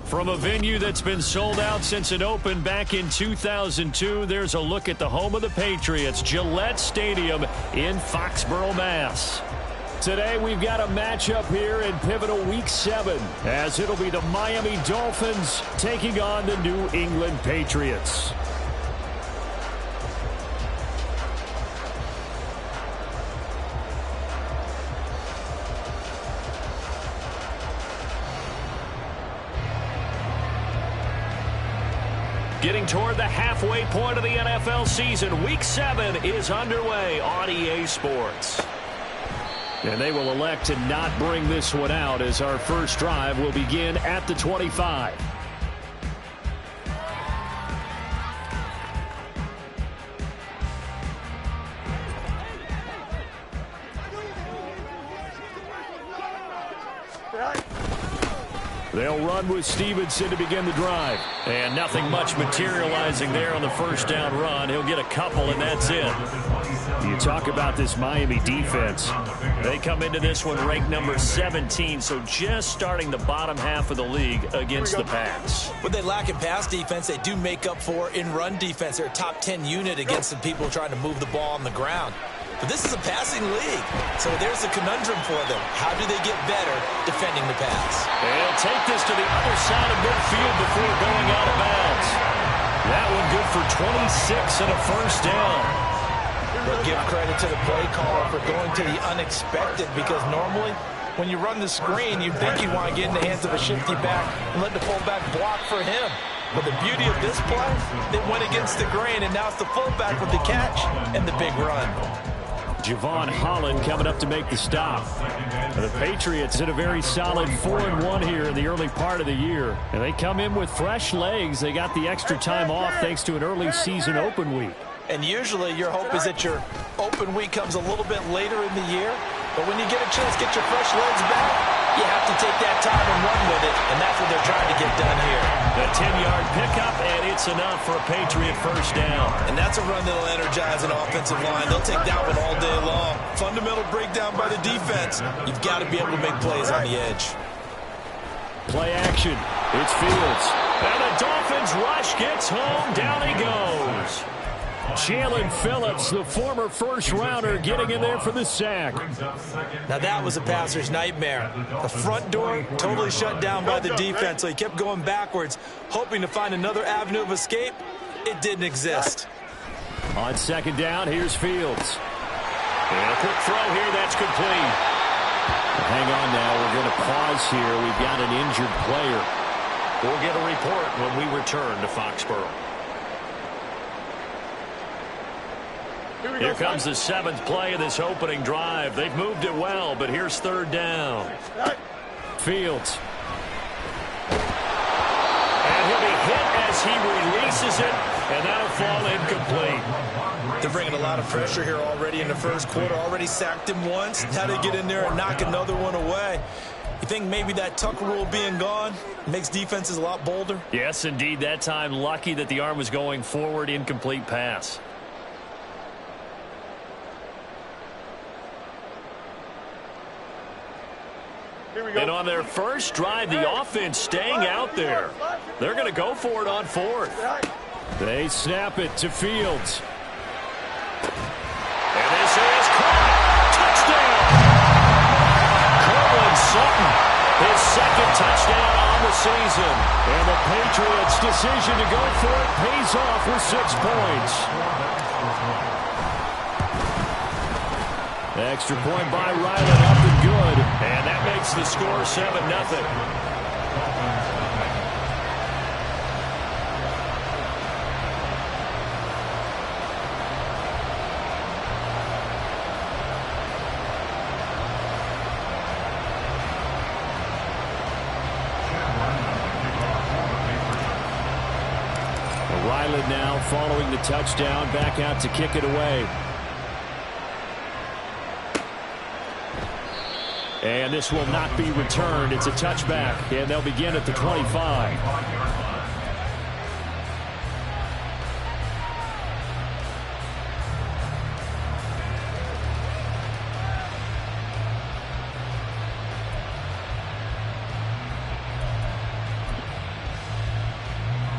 From a venue that's been sold out since it opened back in 2002, there's a look at the home of the Patriots, Gillette Stadium in Foxborough, Mass. Today we've got a matchup here in pivotal Week 7, as it'll be the Miami Dolphins taking on the New England Patriots. Getting toward the halfway point of the NFL season, Week 7 is underway on EA Sports. And they will elect to not bring this one out, as our first drive will begin at the 25. They'll run with Stevenson to begin the drive. And nothing much materializing there on the first down run. He'll get a couple, and that's it. You talk about this Miami defense. They come into this one ranked number 17, so just starting the bottom half of the league against the pass. What they lack in pass defense, they do make up for in run defense. They're a top 10 unit against the people trying to move the ball on the ground. But this is a passing league, so there's a conundrum for them. How do they get better defending the pass? They'll take this to the other side of midfield before going out of bounds. That one good for 26 and a first down. But give credit to the play caller for going to the unexpected, because normally when you run the screen, you think you want to get in the hands of a shifty back and let the fullback block for him. But the beauty of this play, they went against the grain, and now it's the fullback with the catch and the big run. Javon Holland coming up to make the stop. The Patriots hit a very solid 4-1 here in the early part of the year. And they come in with fresh legs. They got the extra time off thanks to an early season open week. And usually your hope is that your open week comes a little bit later in the year. But when you get a chance to get your fresh legs back, you have to take that time and run with it. And that's what they're trying to get done here. The 10-yard pickup, and it's enough for a Patriot first down. And that's a run that'll energize an offensive line. They'll take that one all day long. Fundamental breakdown by the defense. You've got to be able to make plays on the edge. Play action. It's Fields. And the Dolphins rush gets home. Down he goes. Jalen Phillips, the former first-rounder, getting in there for the sack. Now that was a passer's nightmare. The front door totally shut down by the defense, so he kept going backwards, hoping to find another avenue of escape. It didn't exist. On second down, here's Fields. And a quick throw here, that's complete. Hang on now, we're going to pause here. We've got an injured player. We'll get a report when we return to Foxborough. Here comes the 7th play of this opening drive. They've moved it well, but here's third down. Fields. And he'll be hit as he releases it, and that'll fall incomplete. They're bringing a lot of pressure here already in the first quarter. Already sacked him once. Now they get in there and knock another one away. You think maybe that tuck rule being gone makes defenses a lot bolder? Yes, indeed. That time, lucky that the arm was going forward. Incomplete pass. And on their first drive, the offense staying out there. They're going to go for it on fourth. They snap it to Fields. And this is caught. Touchdown! Cortland Sutton, his second touchdown on the season. And the Patriots' decision to go for it pays off with 6 points. Extra point by Ryland, up and good. And that makes the score 7-0. Ryland now following the touchdown, back out to kick it away. And this will not be returned. It's a touchback, and they'll begin at the 25.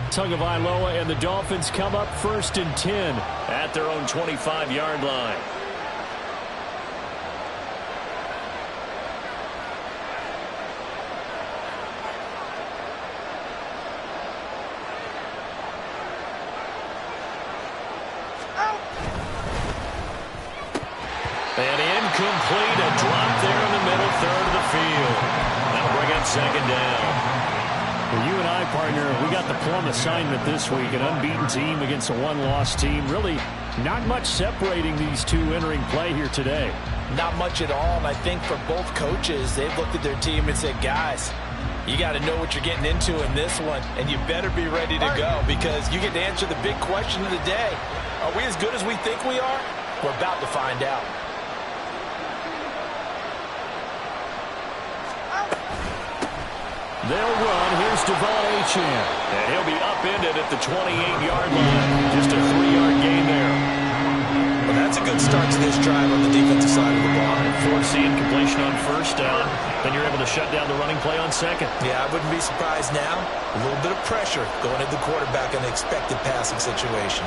Tagovailoa and the Dolphins come up 1st and 10 at their own 25-yard line. And incomplete, a drop there in the middle third of the field. That'll bring up 2nd down. Well, you and I, partner, we got the plum assignment this week. An unbeaten team against a one-loss team. Really not much separating these two entering play here today. Not much at all, and I think for both coaches, they've looked at their team and said, guys, you got to know what you're getting into in this one, and you better be ready to go because you get to answer the big question of the day. Are we as good as we think we are? We're about to find out. They'll run. Here's Devon Achane. And he'll be upended at the 28-yard line. Just a 3-yard gain there. Well, that's a good start to this drive on the defensive side of the ball. Forcing completion on 1st down. Then you're able to shut down the running play on 2nd. Yeah, I wouldn't be surprised now. A little bit of pressure going at the quarterback in the expected passing situation.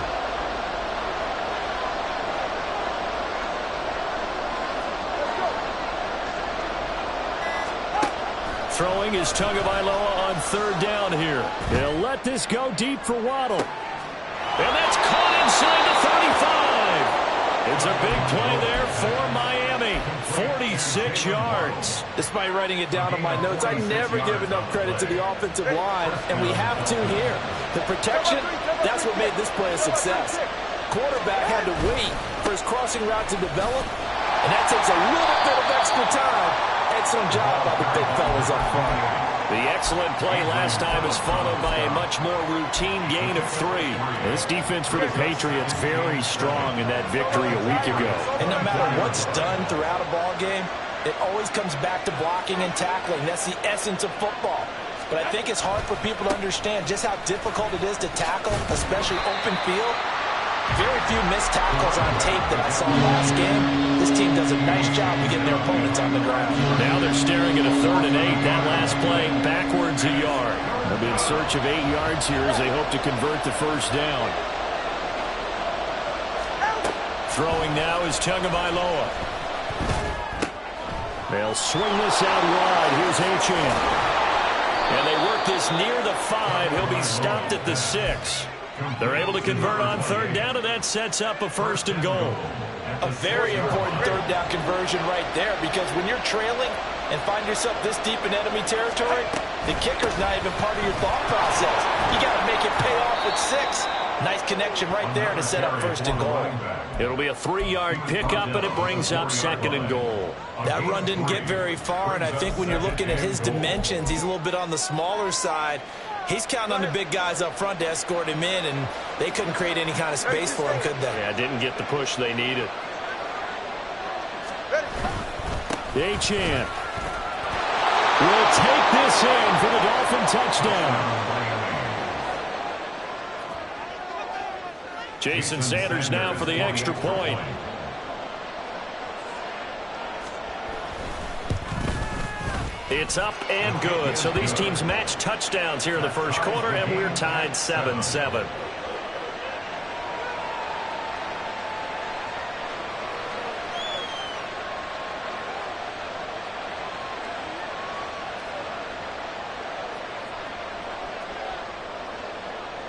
Throwing is Tagovailoa on 3rd down here. He'll let this go deep for Waddle. And that's caught inside the 35. It's a big play there for Miami. 46 yards. Despite writing it down on my notes, I never give enough credit to the offensive line, and we have to here. The protection, that's what made this play a success. Quarterback had to wait for his crossing route to develop, and that takes a little bit of extra time. Excellent job by the big fellas up front. The excellent play last time is followed by a much more routine gain of 3. This defense for the Patriots very strong in that victory a week ago. And no matter what's done throughout a ball game, it always comes back to blocking and tackling. That's the essence of football. But I think it's hard for people to understand just how difficult it is to tackle, especially open field. Very few missed tackles on tape that I saw last game. This team does a nice job of getting their opponents on the ground. Now they're staring at a 3rd and 8. That last play backwards a yard. They'll be in search of 8 yards here as they hope to convert the 1st down. Throwing now is Tagovailoa. They'll swing this out wide. Here's Achane. And they work this near the 5. He'll be stopped at the 6. They're able to convert on 3rd down, and that sets up a 1st and goal. A very important 3rd down conversion right there, because when you're trailing and find yourself this deep in enemy territory, the kicker's not even part of your thought process. You got to make it pay off with 6. Nice connection right there to set up 1st and goal. It'll be a 3-yard pickup, and it brings up 2nd and goal. That run didn't get very far, and I think when you're looking at his dimensions, he's a little bit on the smaller side. He's counting on the big guys up front to escort him in, and they couldn't create any kind of space for him, could they? Yeah, didn't get the push they needed. Achane will take this in for the Dolphin touchdown. Jason Sanders now for the extra point. It's up and good. So these teams match touchdowns here in the 1st quarter, and we're tied 7-7.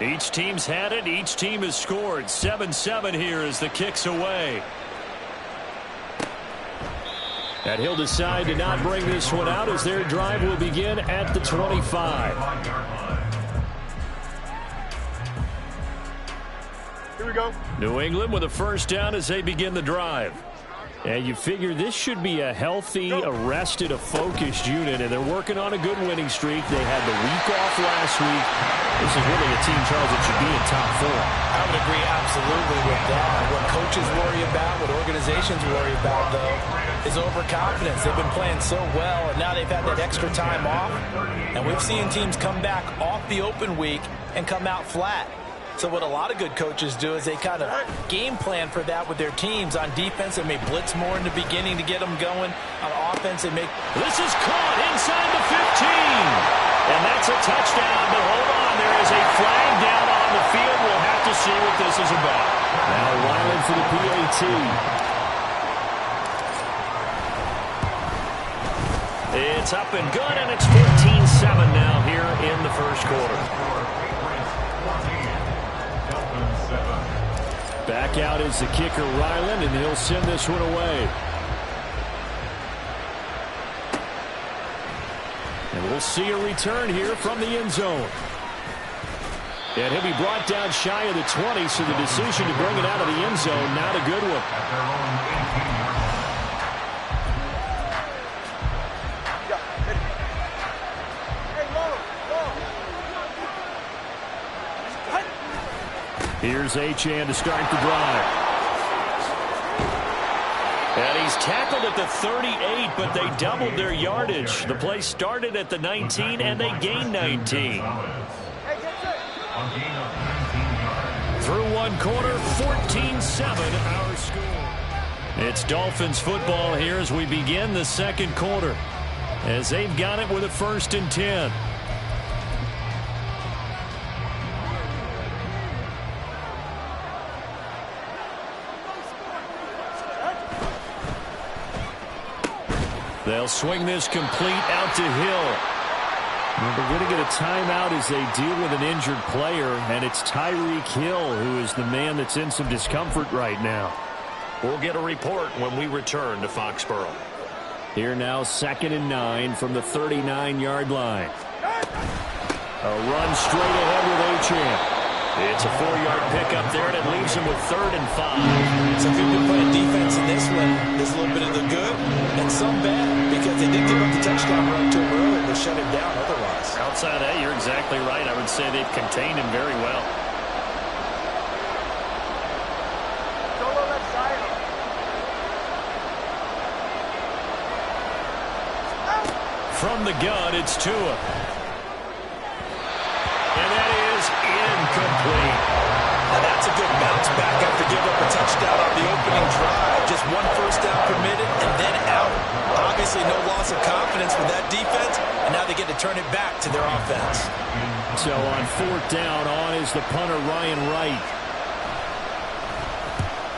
Each team's had it. Each team has scored. 7-7 here as the kick's away. And he'll decide to not bring this one out as their drive will begin at the 25. Here we go. New England with a 1st down as they begin the drive. And you figure this should be a healthy, arrested, a focused unit, and they're working on a good winning streak. They had the week off last week. This is really a team, Charles, that should be in top 4. I would agree absolutely with that. What coaches worry about, what organizations worry about, though, is overconfidence. They've been playing so well, and now they've had that extra time off. And we've seen teams come back off the open week and come out flat. So what a lot of good coaches do is they kind of game plan for that with their teams. On defense, they may blitz more in the beginning to get them going. On offense, they make... This is caught inside the 15. And that's a touchdown, but hold on. There is a flag down on the field. We'll have to see what this is about. Now Ryland for the PAT. It's up and good, and it's 14-7 now here in the first quarter. Back out is the kicker, Ryland, and he'll send this one away. And we'll see a return here from the end zone. And he'll be brought down shy of the 20, so the decision to bring it out of the end zone, not a good one. Here's Achane to start the drive. And he's tackled at the 38, but they doubled their yardage. The play started at the 19, and they gained 19. Through one quarter, 14-7 our score. It's Dolphins football here as we begin the second quarter, as they've got it with a 1st and 10. They'll swing this complete out to Hill. Well, they're going to get a timeout as they deal with an injured player, and it's Tyreek Hill who is the man that's in some discomfort right now. We'll get a report when we return to Foxborough. Here now, 2nd and 9 from the 39-yard line. A run straight ahead with Achane. It's a 4-yard pickup there, and it leaves him with 3rd and 5. So if you've been playing defense in this one, there's a little bit of the good and some bad, because they did give up the touchdown run to him early, but shut him down otherwise. Outside of that, you're exactly right. I would say they've contained him very well. From the gun, it's Tua. And that is incomplete. Now that's a good bounce back after giving up a touchdown on the opening drive. Just 1 first down permitted and then out. Obviously no loss of confidence with that defense, and now they get to turn it back to their offense. So on 4th down, on is the punter, Ryan Wright.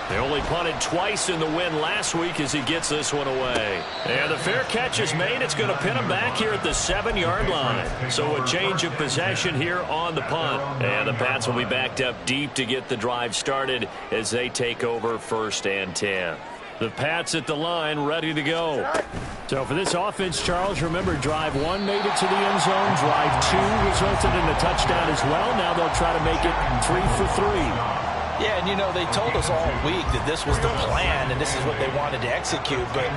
They only punted twice in the win last week as he gets this one away. And the fair catch is made. It's going to pin him back here at the 7-yard line. So a change of possession here on the punt. And the Pats will be backed up deep to get the drive started as they take over 1st and 10. The Pats at the line ready to go. So for this offense, Charles, remember drive 1 made it to the end zone. Drive 2 resulted in a touchdown as well. Now they'll try to make it 3 for 3. Yeah, and you know, they told us all week that this was the plan and this is what they wanted to execute, but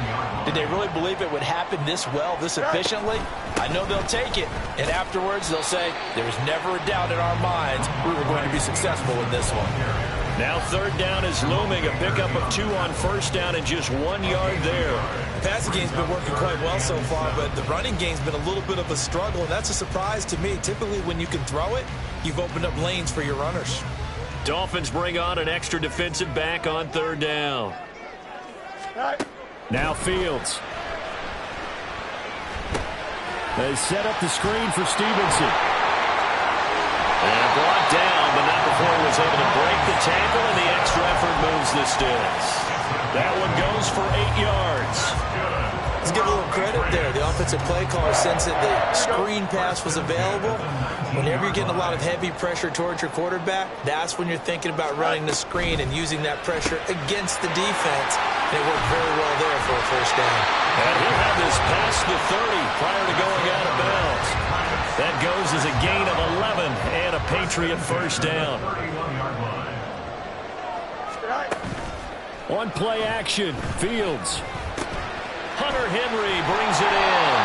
did they really believe it would happen this well, this efficiently? I know they'll take it, and afterwards they'll say, there was never a doubt in our minds we were going to be successful in this one. Now 3rd down is looming, a pickup of 2 on 1st down and just 1 yard there. The passing game's been working quite well so far, but the running game's been a little bit of a struggle, and that's a surprise to me. Typically when you can throw it, you've opened up lanes for your runners. Dolphins bring on an extra defensive back on 3rd down. Now Fields. They set up the screen for Stevenson. And brought down, but not before he was able to break the tackle, and the extra effort moves the sticks. That one goes for 8 yards. Let's give a little credit there. The offensive play caller sensed that the screen pass was available. Whenever you're getting a lot of heavy pressure towards your quarterback, that's when you're thinking about running the screen and using that pressure against the defense. And it worked very well there for a 1st down. And he'll have this past the 30 prior to going out of bounds. That goes as a gain of 11 and a Patriot 1st down. On play action, Fields. Hunter Henry brings it in.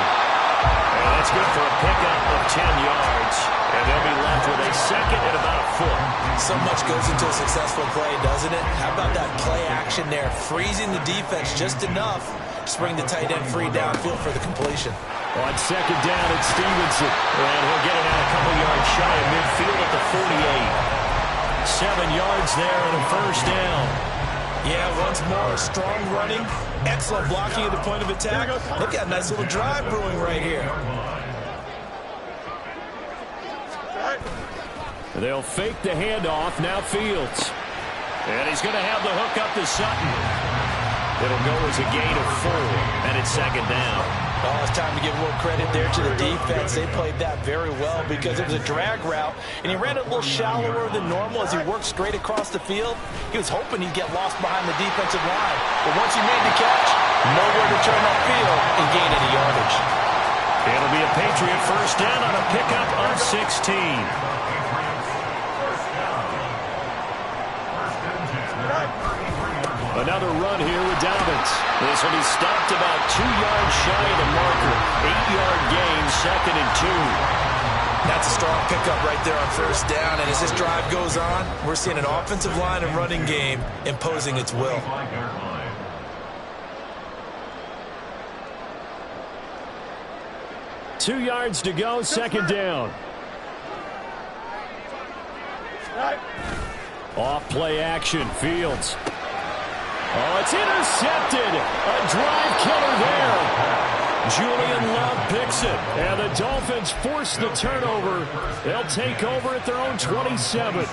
And that's good for a pickup of 10 yards. And they'll be left with a 2nd and about a foot. So much goes into a successful play, doesn't it? How about that play action there? Freezing the defense just enough to bring the tight end free downfield for the completion. On 2nd down, it's Stevenson. And he'll get it out a couple yards shy of midfield at the 48. 7 yards there and a 1st down. Yeah, once more, strong running, excellent blocking at the point of attack. Look at that nice little drive brewing right here. They'll fake the handoff. Now Fields. And he's going to have the hook up to Sutton. It'll go as a gain of 4, and it's second down. Well, it's time to give a little credit there to the defense. They played that very well because it was a drag route, and he ran it a little shallower than normal as he worked straight across the field. He was hoping he'd get lost behind the defensive line. But once he made the catch, nowhere to turn upfield and gain any yardage. It'll be a Patriot first down on a pickup of 16. Another run here with Dolphins. This will be stopped about 2 yards shy of the marker. 8-yard gain, 2nd and 2. That's a strong pickup right there on first down. And as this drive goes on, we're seeing an offensive line and running game imposing its will. Two yards to go, second down. Off play action, Fields. Oh, it's intercepted. A drive killer there. Julian Love picks it. And the Dolphins force the turnover. They'll take over at their own 27.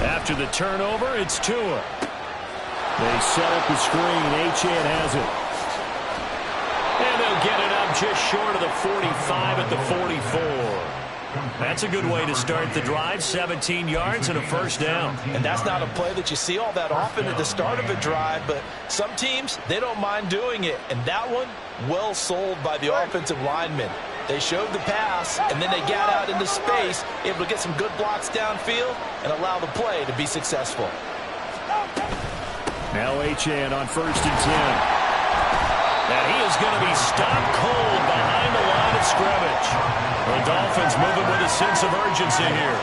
After the turnover, it's Tua. They set up the screen. Achane has it. And they'll get it up just short of the 45 at the 44. That's a good way to start the drive. 17 yards and a first down. And that's not a play that you see all that often at the start of a drive, but some teams, they don't mind doing it. And that one, well sold by the offensive linemen. They showed the pass, and then they got out into space, able to get some good blocks downfield and allow the play to be successful. Now Achane on first and 10. And he is going to be stopped cold behind the line of scrimmage. The Dolphins moving with a sense of urgency here.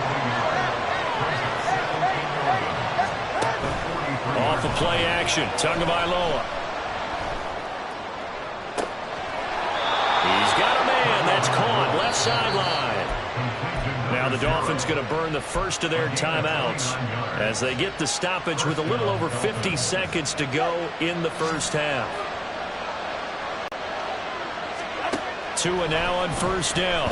Off the play action, Tagovailoa. He's got a man that's caught left sideline. Now the Dolphins going to burn the first of their timeouts as they get the stoppage with a little over 50 seconds to go in the first half. Tua now on first down.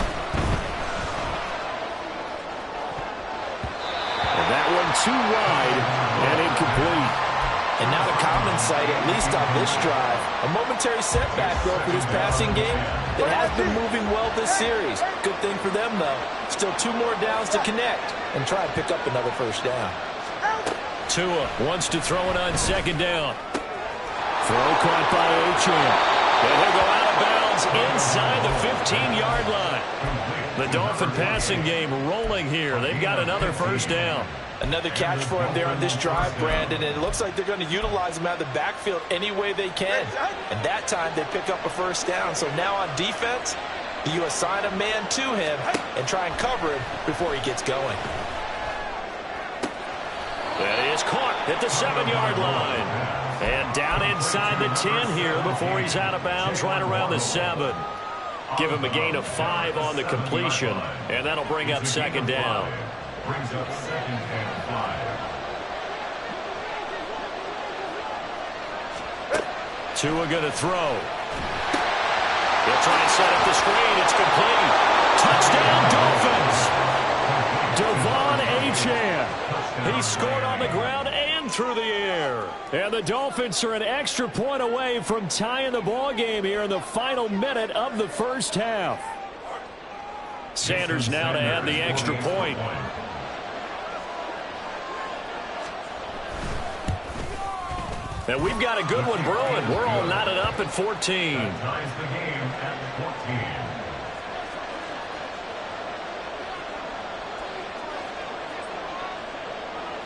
And that one too wide and incomplete. And now the common sight, at least on this drive. A momentary setback, though, for this passing game that has been moving well this series. Good thing for them, though. Still 2 more downs to connect and try and pick up another first down. Tua wants to throw it on second down. Throw caught by Achane. And he'll go out of bounds inside the 15-yard line. The Dolphin passing game rolling here. They've got another first down. Another catch for him there on this drive, Brandon, and it looks like they're going to utilize him out of the backfield any way they can. And that time they pick up a first down. So now on defense, you assign a man to him and try and cover him before he gets going. That is caught at the 7-yard line. And down inside the 10 here before he's out of bounds right around the 7. Give him a gain of 5 on the completion, and that'll bring up second down. Brings up 2nd and 5. Tua going to throw. He'll try and set up the screen. It's complete. Touchdown, Dolphins. Devon Achane. He scored on the ground and through the air. And the Dolphins are an extra point away from tying the ball game here in the final minute of the first half. Sanders now to add the extra point. And we've got a good one brewing. We're all knotted up at 14. Ties the game at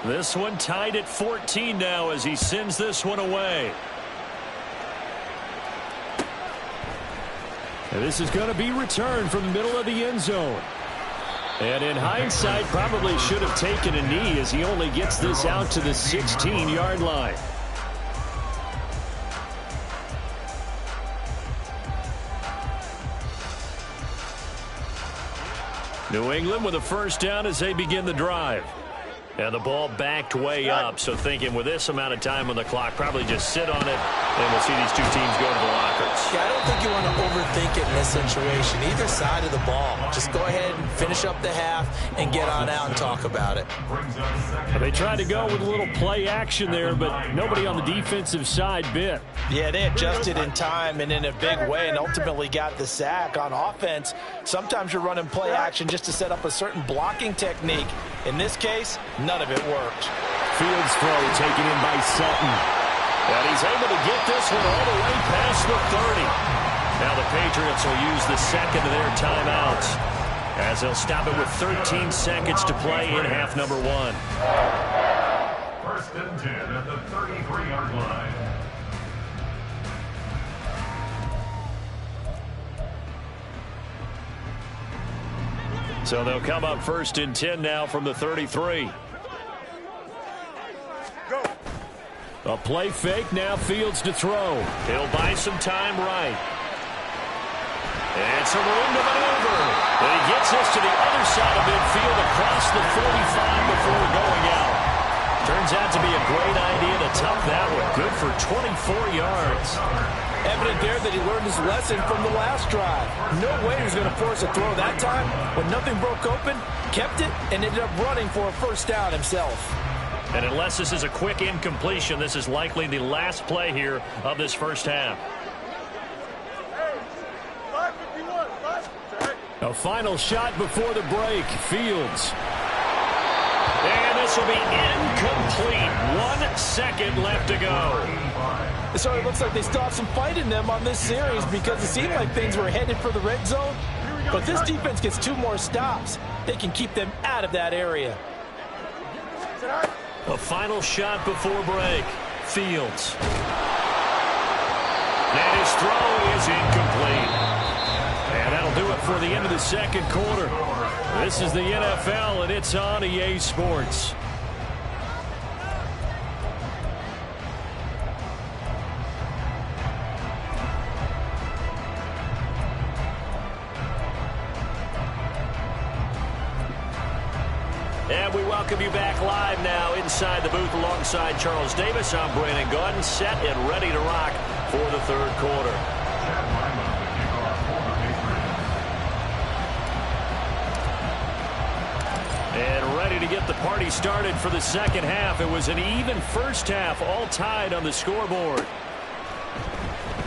14. This one tied at 14 now as he sends this one away. And this is going to be returned from the middle of the end zone. And in hindsight, probably should have taken a knee as he only gets this out to the 16-yard line. New England with a first down as they begin the drive. And the ball backed way up, so thinking with this amount of time on the clock, probably just sit on it, and we'll see these two teams go to the lockers. Yeah, I don't think you want to overthink it in this situation. Either side of the ball. Just go ahead and finish up the half and get on out and talk about it. They tried to go with a little play action there, but nobody on the defensive side bit. Yeah, they adjusted in time and in a big way and ultimately got the sack. On offense, sometimes you're running play action just to set up a certain blocking technique. In this case, none of it worked. Fields throw taken in by Sutton. And he's able to get this one all the way past the 30. Now the Patriots will use the second of their timeouts as they'll stop it with 13 seconds to play in half number 1. First and 10 at the 33-yard line. So they'll come up first and 10 now from the 33. A play fake, now Fields to throw. He'll buy some time right. And some room to maneuver. And he gets this to the other side of midfield across the 45 before going out. Turns out to be a great idea to tuck that one. Good for 24 yards. Evident there that he learned his lesson from the last drive. No way he was going to force a throw that time. When nothing broke open, kept it, and ended up running for a first down himself. And unless this is a quick incompletion, this is likely the last play here of this first half. A final shot before the break. Fields. And this will be incomplete. 1 second left to go. So it looks like they still have some fight in them on this series because it seemed like things were headed for the red zone. But this defense gets 2 more stops. They can keep them out of that area. A final shot before break. Fields. And his throw is incomplete. And that'll do it for the end of the second quarter. This is the NFL, and it's on EA Sports. And we welcome you back live now inside the booth alongside Charles Davis. I'm Brandon Gaudin, set and ready to rock for the third quarter. And ready to get the party started for the second half. It was an even first half, all tied on the scoreboard.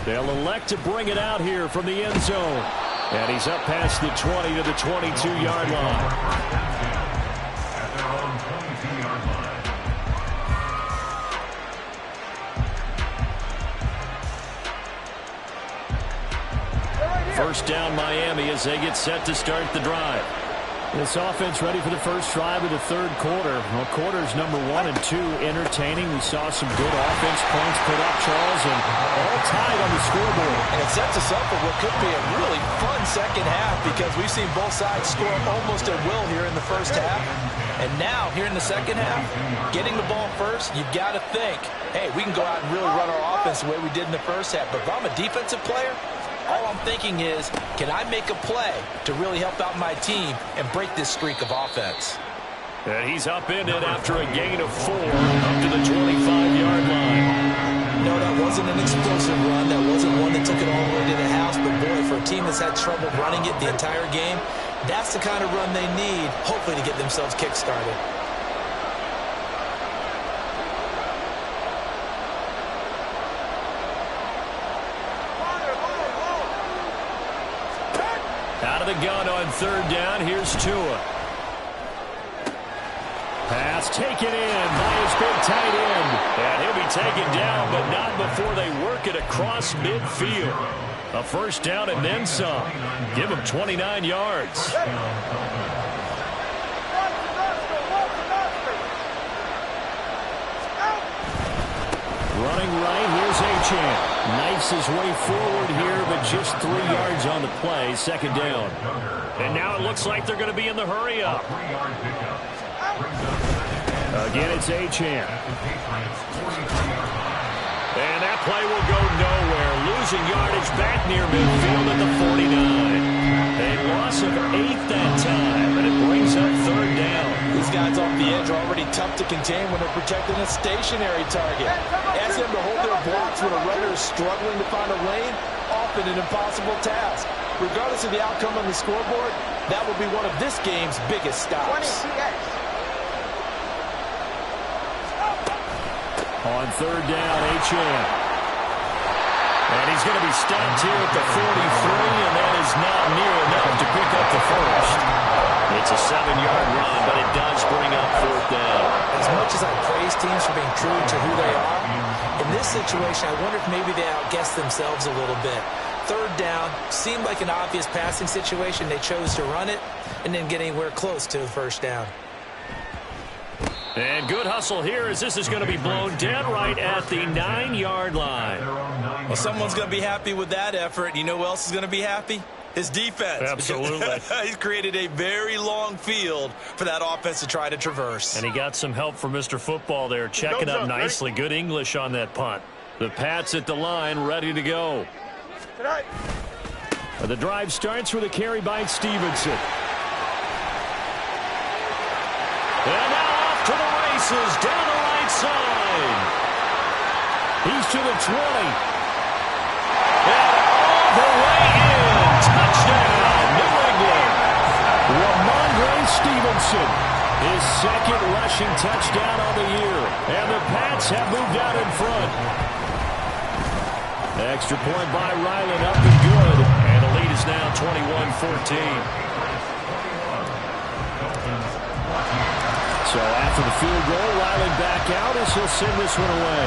They'll elect to bring it out here from the end zone. And he's up past the 20 to the 22-yard line. First down Miami as they get set to start the drive. This offense ready for the first drive of the third quarter. Well, quarters number 1 and 2 entertaining. We saw some good offense points put up, Charles, and all tied on the scoreboard. And it sets us up for what could be a really fun second half because we've seen both sides score almost at will here in the first half. And now, here in the second half, getting the ball first, you've got to think, hey, we can go out and really run our offense the way we did in the first half. But if I'm a defensive player, all I'm thinking is, can I make a play to really help out my team and break this streak of offense? And he's upended after a gain of 4 up to the 25-yard line. No, that wasn't an explosive run. That wasn't one that took it all the way to the house. But, boy, for a team that's had trouble running it the entire game, that's the kind of run they need, hopefully, to get themselves kick-started. Out of the gun on third down. Here's Tua. Pass taken in by his big tight end. And he'll be taken down, but not before they work it across midfield. A first down and then some. Give him 29 yards. Running right, here's Achane. Knifes his way forward here, but just 3 yards on the play, second down. And now it looks like they're going to be in the hurry-up. Again, it's Achane. And that play will go nowhere. Losing yardage back near midfield at the 49. A loss of 8 that time, and it brings up third down. These guys on the ends are already tough to contain when they're protecting a stationary target. Asking them to hold their blocks when a runner is struggling to find a lane, often an impossible task. Regardless of the outcome on the scoreboard, that will be one of this game's biggest stops. On third down, Achane. And he's going to be stopped here at the 43, and that is not near enough to pick up the first. It's a 7-yard run, but it does bring up fourth down. As much as I praise teams for being true to who they are, in this situation, I wonder if maybe they outguessed themselves a little bit. Third down seemed like an obvious passing situation. They chose to run it and didn't get anywhere close to the first down. And good hustle here as this is going to be blown dead right at the 9-yard line. Well, someone's going to be happy with that effort. You know who else is going to be happy? His defense. Absolutely. He's created a very long field for that offense to try to traverse. And he got some help from Mr. Football there, checking up nicely. Good English on that punt. The Pats at the line, ready to go. The drive starts with a carry by Stevenson. And now off to the races, down the right side. He's to the 20. And all the way in. Touchdown, New England. Ramondre Stevenson, his second rushing touchdown on the year. And the Pats have moved out in front. Extra point by Ryland, up and good. And the lead is now 21-14. So after the field goal, Ryland back out as he'll send this one away.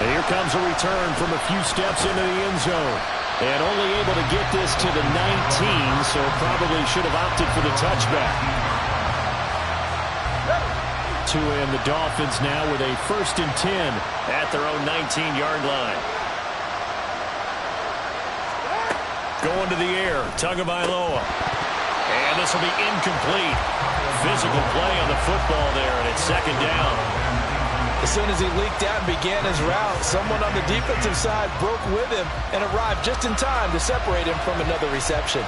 And here comes a return from a few steps into the end zone. And only able to get this to the 19, so probably should have opted for the touchback. To end the Dolphins now with a 1st and 10 at their own 19-yard line. Going to the air, Tagovailoa. And this will be incomplete. Physical play on the football there, and it's 2nd down. As soon as he leaked out and began his route, someone on the defensive side broke with him and arrived just in time to separate him from another reception.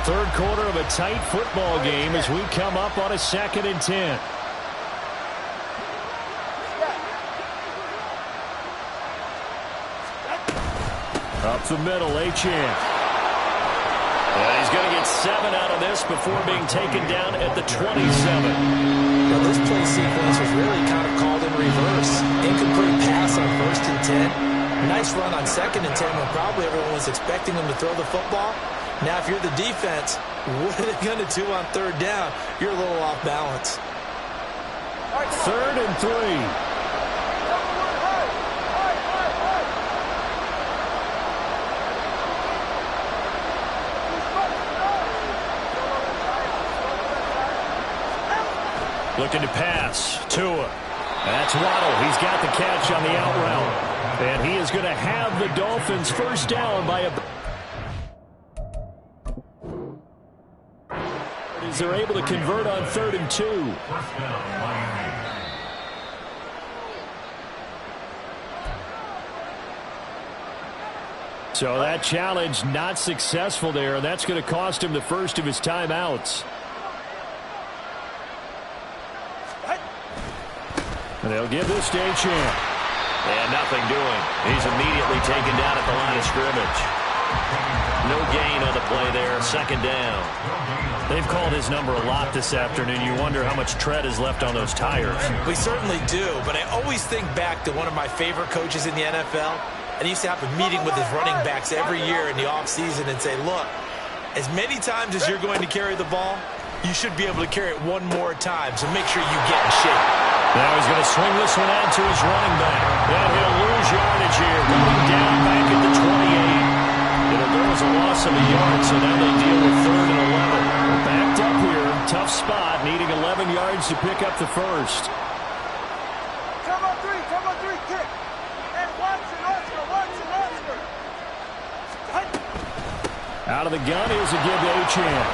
Third quarter of a tight football game as we come up on a 2nd and 10. Up the middle, Achane. And he's going to get 7 out of this before being taken down at the 27. Now this play sequence was really kind of called in reverse. Incomplete pass on 1st and 10. Nice run on 2nd and 10 when probably everyone was expecting him to throw the football. Now if you're the defense, what are they going to do on 3rd down? You're a little off balance. 3rd and 3. Looking to pass. Tua. That's Waddle. He's got the catch on the out route. And he is going to have the Dolphins first down by a... As they're able to convert on 3rd and 2. So that challenge not successful there, and that's going to cost him the first of his timeouts. And they'll give this to Achane. And nothing doing. He's immediately taken down at the line of scrimmage. No gain on the play there. 2nd down. They've called his number a lot this afternoon. You wonder how much tread is left on those tires. We certainly do, but I always think back to one of my favorite coaches in the NFL. And he used to have a meeting with his running backs every year in the offseason and say, look, as many times as you're going to carry the ball, you should be able to carry it one more time, so make sure you get in shape. Now he's going to swing this one out to his running back. And he'll lose yardage here, going down back at the 28. There was a loss of a yard, so now they deal with 3rd and 11. Backed up here, tough spot, needing 11 yards to pick up the first. Come on 3, kick. And Watson. Out of the gun, here's a give to Achane.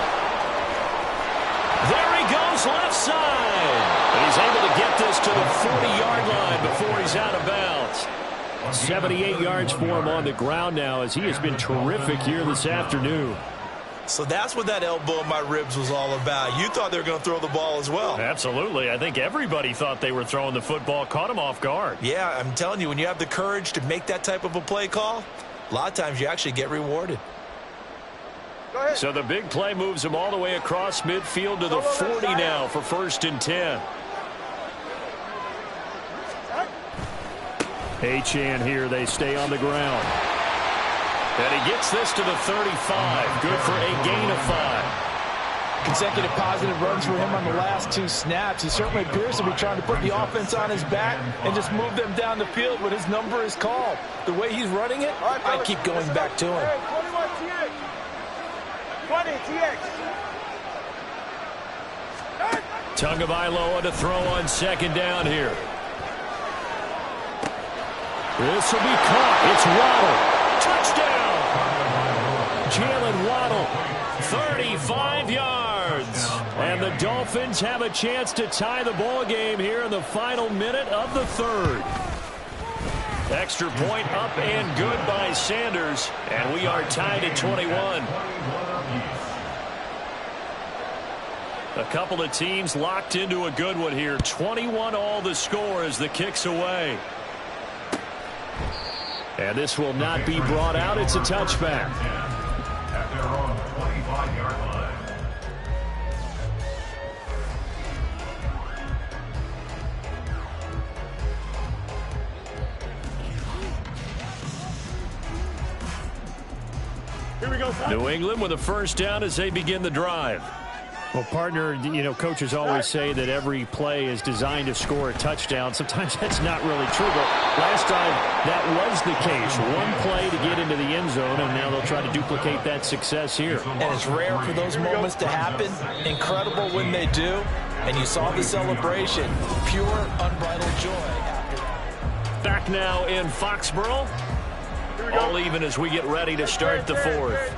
There he goes, left side. And he's able to get this to the 40-yard line before he's out of bounds. 78 yards for him on the ground now, as he has been terrific here this afternoon. So that's what that elbow in my ribs was all about. You thought they were going to throw the ball as well. Absolutely. I think everybody thought they were throwing the football, caught him off guard. Yeah, I'm telling you, when you have the courage to make that type of a play call, a lot of times you actually get rewarded. So the big play moves him all the way across midfield to the 40 now for 1st and 10. Achane here. They stay on the ground. And he gets this to the 35. Good for a gain of 5. Consecutive positive runs for him on the last 2 snaps. He certainly appears to be trying to put the offense on his back and just move them down the field when his number is called. The way he's running it, I keep going back to him. 21 TX. 20 TX. Tagovailoa to throw on 2nd down here. This will be caught. It's Waddle. Touchdown. Jalen Waddle. 35 yards. And the Dolphins have a chance to tie the ball game here in the final minute of the 3rd. Extra point up and good by Sanders. And we are tied at 21. A couple of teams locked into a good one here. 21 all the score as the kick's away. And this will not be brought out. It's a touchback. At their own 25-yard line. Here we go, New England with a 1st down as they begin the drive. Well, partner, you know, coaches always say that every play is designed to score a touchdown. Sometimes that's not really true, but last time that was the case. One play to get into the end zone, and now they'll try to duplicate that success here. And it's rare for those moments to happen. Incredible when they do. And you saw the celebration. Pure, unbridled joy. Back now in Foxborough. All even as we get ready to start the 4th.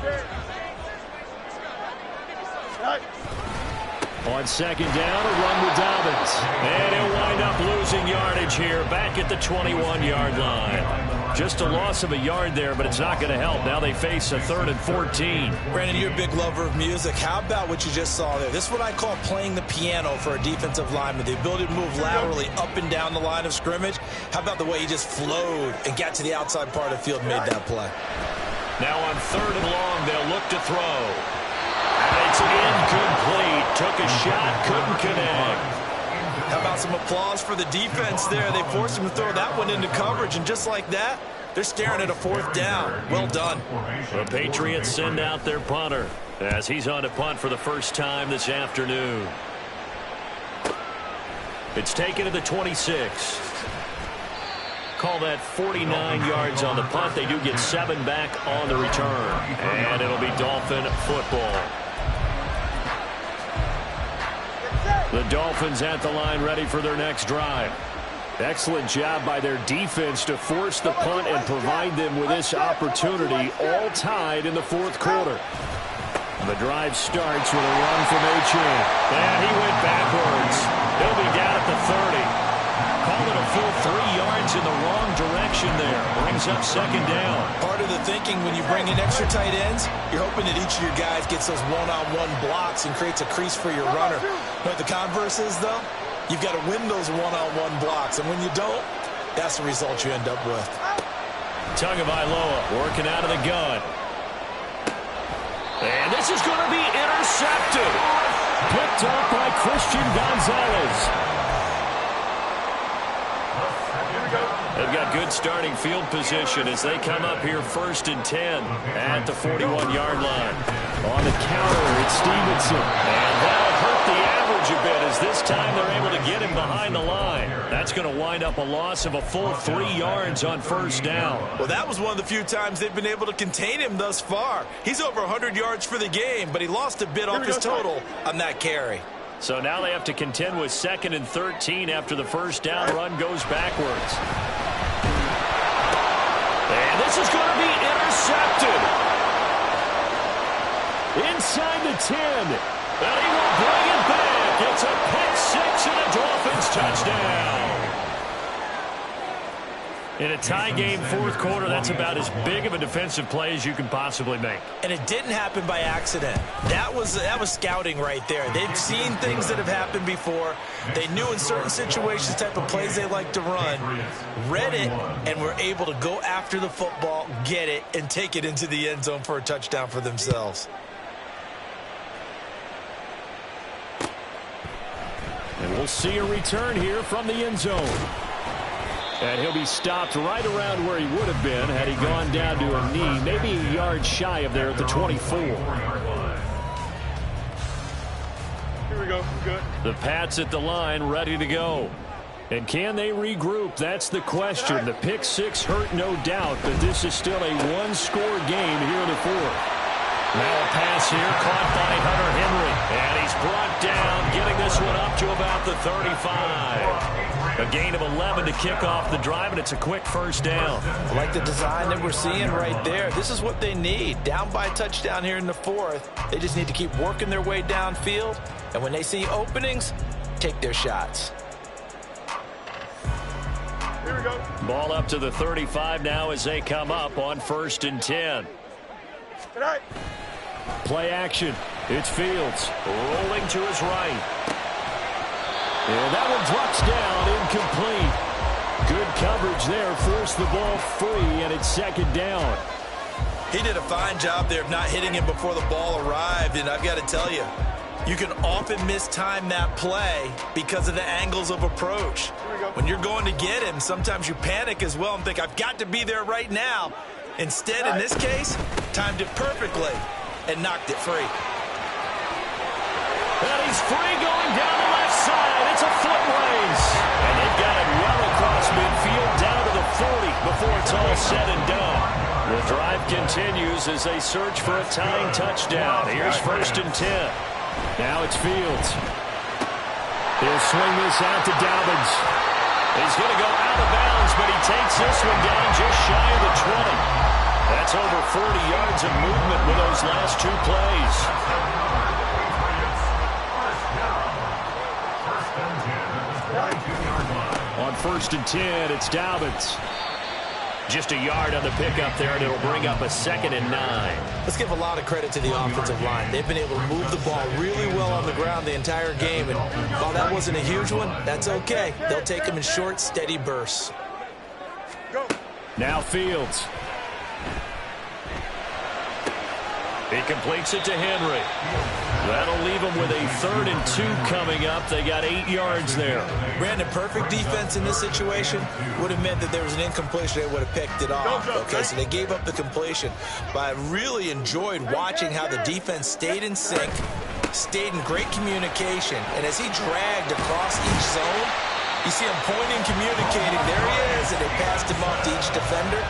On 2nd down, a run with Dobbins. And he'll wind up losing yardage here back at the 21-yard line. Just a loss of a yard there, but it's not going to help. Now they face a 3rd and 14. Brandon, you're a big lover of music. How about what you just saw there? This is what I call playing the piano for a defensive lineman. The ability to move laterally up and down the line of scrimmage. How about the way he just flowed and got to the outside part of the field and made that play? Now on 3rd and long, they'll look to throw. It's incomplete. Took a shot, couldn't connect. How about some applause for the defense there? They forced him to throw that one into coverage, and just like that, they're staring at a 4th down. Well done. The Patriots send out their punter as he's on to punt for the first time this afternoon. It's taken to the 26. Call that 49 yards on the punt. They do get 7 back on the return. And it'll be Dolphin football. The Dolphins at the line ready for their next drive. Excellent job by their defense to force the punt and provide them with this opportunity, all tied in the 4th quarter. The drive starts with a run from Achane. And he went backwards. He'll be down at the 30. Call it a full 3 yards in the wrong direction there. Brings up 2nd down. Part of the thinking when you bring in extra tight ends, you're hoping that each of your guys gets those one-on-one blocks and creates a crease for your runner. But the converse is, though, you've got to win those one-on-one blocks. And when you don't, that's the result you end up with. Tagovailoa working out of the gun. And this is going to be intercepted. Picked up by Christian Gonzalez. They've got good starting field position as they come up here 1st and 10 at the 41-yard line. On the counter, it's Stevenson. And that'll hurt the average a bit as this time they're able to get him behind the line. That's going to wind up a loss of a full 3 yards on 1st down. Well, that was one of the few times they've been able to contain him thus far. He's over 100 yards for the game, but he lost a bit off his total on that carry. So now they have to contend with 2nd and 13 after the 1st down run goes backwards. And this is going to be intercepted. Inside the 10. And he will bring it back. It's a pick 6 and a Dolphins touchdown. In a tie game fourth quarter, that's about as big of a defensive play as you can possibly make. And it didn't happen by accident. That was scouting right there. They've seen things that have happened before. They knew in certain situations type of plays they like to run, read it, and were able to go after the football, get it, and take it into the end zone for a touchdown for themselves. And we'll see a return here from the end zone. And he'll be stopped right around where he would have been had he gone down to a knee, maybe a yard shy of there at the 24. Here we go. Good. The Pats at the line, ready to go. And can they regroup? That's the question. The pick six hurt, no doubt, but this is still a one-score game here in the fourth. Now a pass here, caught by Hunter Henry. And he's brought down, getting this one up to about the 35. A gain of 11 to kick off the drive, and it's a quick first down. I like the design that we're seeing right there. This is what they need. Down by a touchdown here in the fourth. They just need to keep working their way downfield. And when they see openings, take their shots. Here we go. Ball up to the 35 now as they come up on 1st and 10. Good night. Play action. It's Fields rolling to his right. And that one drops down, incomplete. Good coverage there, forced the ball free, and it's 2nd down. He did a fine job there of not hitting him before the ball arrived, and I've got to tell you, you can often mistime that play because of the angles of approach. When you're going to get him, sometimes you panic as well and think, I've got to be there right now. Instead, in this case, timed it perfectly and knocked it free. And he's free going down the left side. It's a foot race. And they've got it well across midfield down to the 40 before it's all said and done. The drive continues as they search for a tying touchdown. Here's 1st and 10. Now it's Fields. He'll swing this out to Dobbins. He's going to go out of bounds, but he takes this one down just shy of the 20. That's over 40 yards of movement with those last two plays. On 1st and 10, it's Dobbins. Just a yard on the pickup there, and it'll bring up a 2nd and 9. Let's give a lot of credit to the offensive line. They've been able to move the ball really well on the ground the entire game, and while that wasn't a huge one, that's okay. They'll take them in short, steady bursts. Go. Now Fields. He completes it to Henry. That'll leave them with a 3rd and 2 coming up. They got 8 yards there. Brandon, perfect defense in this situation would have meant that there was an incompletion. They would have picked it off. Okay, so they gave up the completion. But I really enjoyed watching how the defense stayed in sync, stayed in great communication. And as he dragged across each zone, you see him pointing, communicating. There he is, and they passed him off to each defender.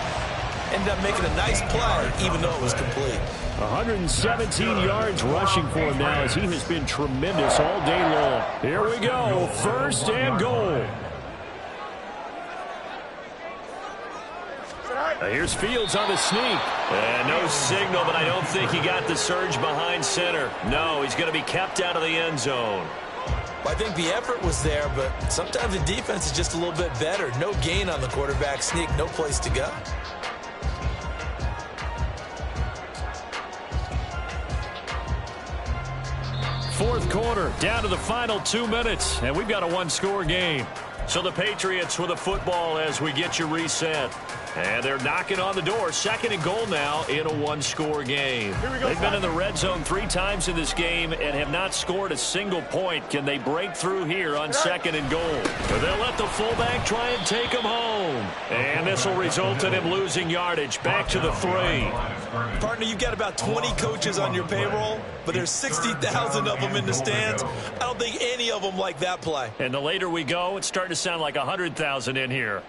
Ended up making a nice play, even though it was complete. 117 yards rushing for him now as he has been tremendous all day long. Here we go, 1st and goal. Here's Fields on the sneak. And no signal, but I don't think he got the surge behind center. No, he's going to be kept out of the end zone. Well, I think the effort was there, but sometimes the defense is just a little bit better. No gain on the quarterback sneak, no place to go. Fourth quarter, down to the final 2 minutes, and we've got a one-score game. So the Patriots with a football as we get you reset. And they're knocking on the door. 2nd and goal now in a one-score game. They've been in the red zone 3 times in this game and have not scored a single point. Can they break through here on 2nd and goal? They'll let the fullback try and take him home. And this will result in him losing yardage. Back to the 3. Partner, you've got about 20 coaches on your payroll, but there's 60,000 of them in the stands. I don't think any of them like that play. And the later we go, it's starting to sound like 100,000 in here.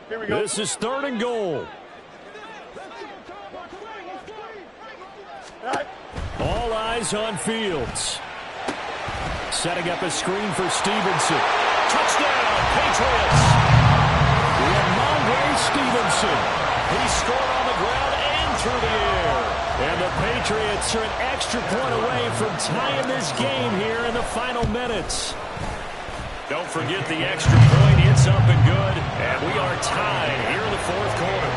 Here we go. This is 3rd and goal. All eyes on Fields. Setting up a screen for Stevenson. Touchdown, Patriots. Ramondre Stevenson. He scored on the ground and through the air. And the Patriots are an extra point away from tying this game here in the final minutes. Don't forget the extra point. It's up and good. And we are tied here in the fourth quarter.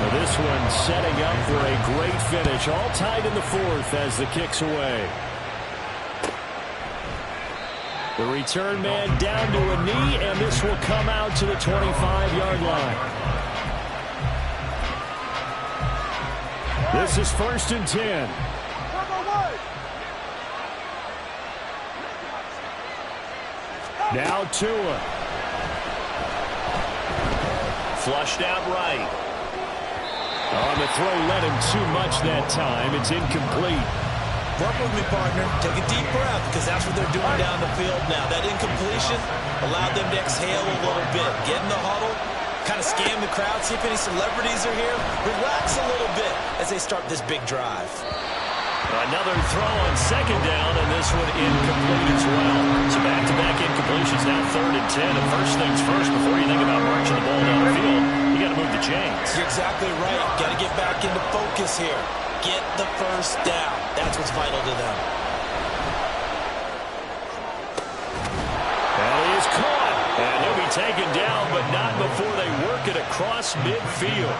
Now this one setting up for a great finish. All tied in the fourth as the kick's away. The return man down to a knee, and this will come out to the 25-yard line. This is 1st and 10. Now Tua. Flushed out right. On the throw, led him too much that time. It's incomplete. Work with me, partner. Take a deep breath, because that's what they're doing down the field now. That incompletion allowed them to exhale a little bit. Get in the huddle, kind of scan the crowd, see if any celebrities are here. Relax a little bit as they start this big drive. Another throw on 2nd down, and this one incomplete as well. So back-to-back incompletions, now 3rd and 10. And first things first, before you think about marching the ball down the field, you got to move the chains. You're exactly right. Got to get back into focus here. Get the first down. That's what's vital to them. And he is caught. And he'll be taken down, but not before they work it across midfield.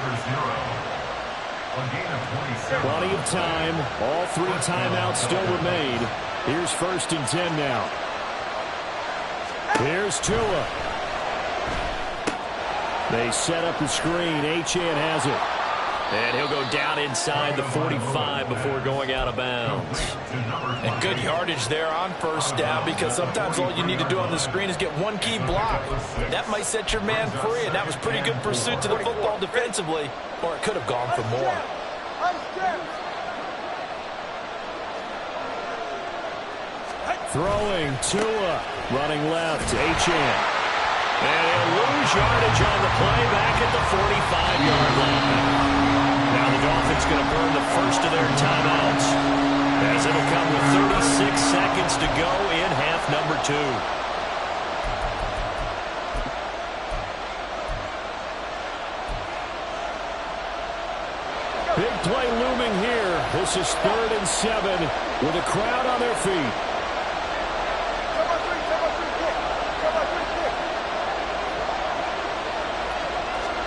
Plenty of time. All 3 timeouts still remain. Here's 1st and 10 now. Here's Tua. They set up the screen. Achane has it. And he'll go down inside the 45 before going out of bounds. And good yardage there on 1st down, because sometimes all you need to do on the screen is get one key block. That might set your man free, and that was pretty good pursuit to the football defensively, or it could have gone for more. Throwing Tua. Running left. Achane. And he'll lose yardage on the play back at the 45-yard line. Now the Dolphins going to burn the first of their timeouts, as it'll come with 36 seconds to go in half number 2. Big play looming here. This is 3rd and 7 with a crowd on their feet.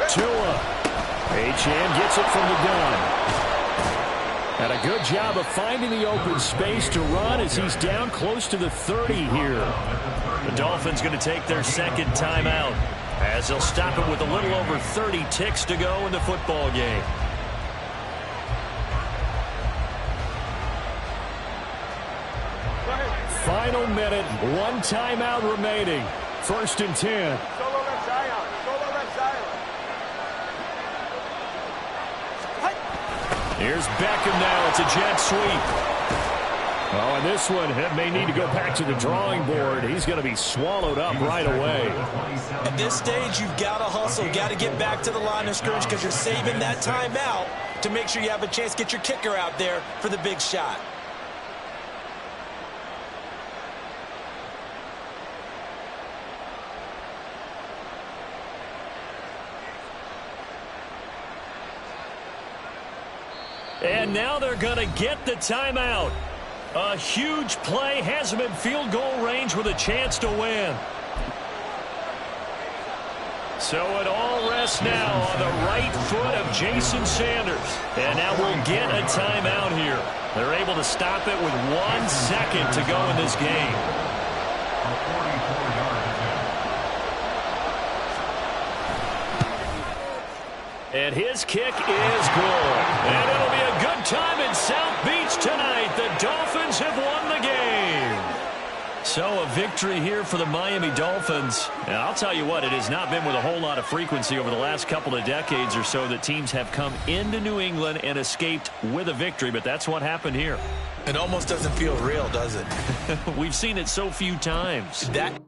Tua. Achane gets it from the gun. And a good job of finding the open space to run as he's down close to the 30 here. The Dolphins going to take their 2nd timeout, as they'll stop it with a little over 30 ticks to go in the football game. Final minute, 1 timeout remaining. 1st and 10. Here's Beckham now. It's a jet sweep. Oh, and this one may need to go back to the drawing board. He's going to be swallowed up right away. At this stage, you've got to hustle. Got to get back to the line of scrimmage, because you're saving that timeout to make sure you have a chance to get your kicker out there for the big shot. And now they're going to get the timeout. A huge play has them in field goal range with a chance to win. So it all rests now on the right foot of Jason Sanders. And now we'll get a timeout here. They're able to stop it with 1 second to go in this game. And his kick is good. And it'll be a good time in South Beach tonight. The Dolphins have won the game. So a victory here for the Miami Dolphins. And I'll tell you what, it has not been with a whole lot of frequency over the last couple of decades or so that teams have come into New England and escaped with a victory. But that's what happened here. It almost doesn't feel real, does it? We've seen it so few times. That